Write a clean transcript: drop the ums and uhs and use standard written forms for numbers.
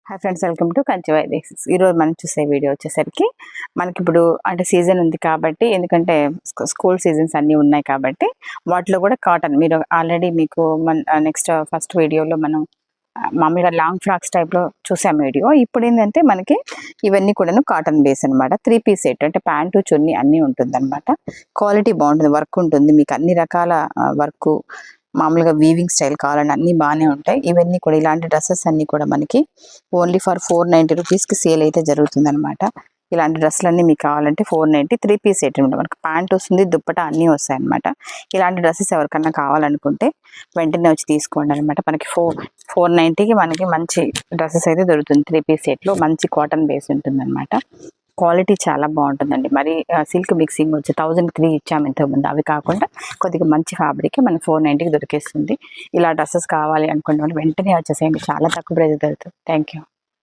Hi friends, welcome to Kanchi వైదేక్స్. ఈరోజు మనం చూసే వీడియో వచ్చేసరికి మనకి ఇప్పుడు అంటే సీజన్ ఉంది కాబట్టి, ఎందుకంటే స్కూల్ సీజన్స్ అన్నీ ఉన్నాయి కాబట్టి వాటిలో కూడా కాటన్ మీరు ఆల్రెడీ మీకు నెక్స్ట్ ఫస్ట్ వీడియోలో మనం మామూలుగా లాంగ్ ఫ్రాక్స్ టైప్లో చూసాం వీడియో. ఇప్పుడు ఏంటంటే మనకి ఇవన్నీ కూడాను కాటన్ బేస్ అనమాట. 3 పీస్ సెట్ అంటే ప్యాంటు చున్నీ అన్నీ ఉంటుందన్నమాట. క్వాలిటీ బాగుంటుంది, వర్క్ ఉంటుంది, మీకు అన్ని రకాల వర్క్ మామూలుగా వీవింగ్ స్టైల్ కావాలని అన్నీ బాగానే ఉంటాయి. ఇవన్నీ కూడా ఇలాంటి డ్రెస్సెస్ అన్నీ కూడా మనకి ఓన్లీ ఫర్ 490 రూపీస్కి సేల్ అయితే జరుగుతుందన్నమాట. ఇలాంటి డ్రెస్సులన్నీ మీకు కావాలంటే 490 3 పీస్ సెట్ ఉంటుంది. మనకి ప్యాంట్ వస్తుంది, దుప్పట అన్నీ వస్తాయి అనమాట. ఇలాంటి డ్రెస్సెస్ ఎవరికన్నా కావాలనుకుంటే వెంటనే వచ్చి తీసుకోండి అనమాట. మనకి 490కి మనకి మంచి డ్రెస్సెస్ అయితే దొరుకుతుంది. 3 పీస్ సెట్లో మంచి కాటన్ బేస్ ఉంటుంది అనమాట. క్వాలిటీ చాలా బాగుంటుందండి. మరి సిల్క్ మిక్సింగ్ వచ్చి 1003 ఇచ్చాము ఇంతకుముందు. అవి కాకుండా కొద్దిగా మంచి ఫ్యాబ్రిక్ మన 490కి దొరికేస్తుంది. ఇలా డ్రెస్సెస్ కావాలి అనుకున్న వాళ్ళు వెంటనే వచ్చేసేయండి, చాలా తక్కువ ప్రైస్ దొరుకుతుంది. Thank you.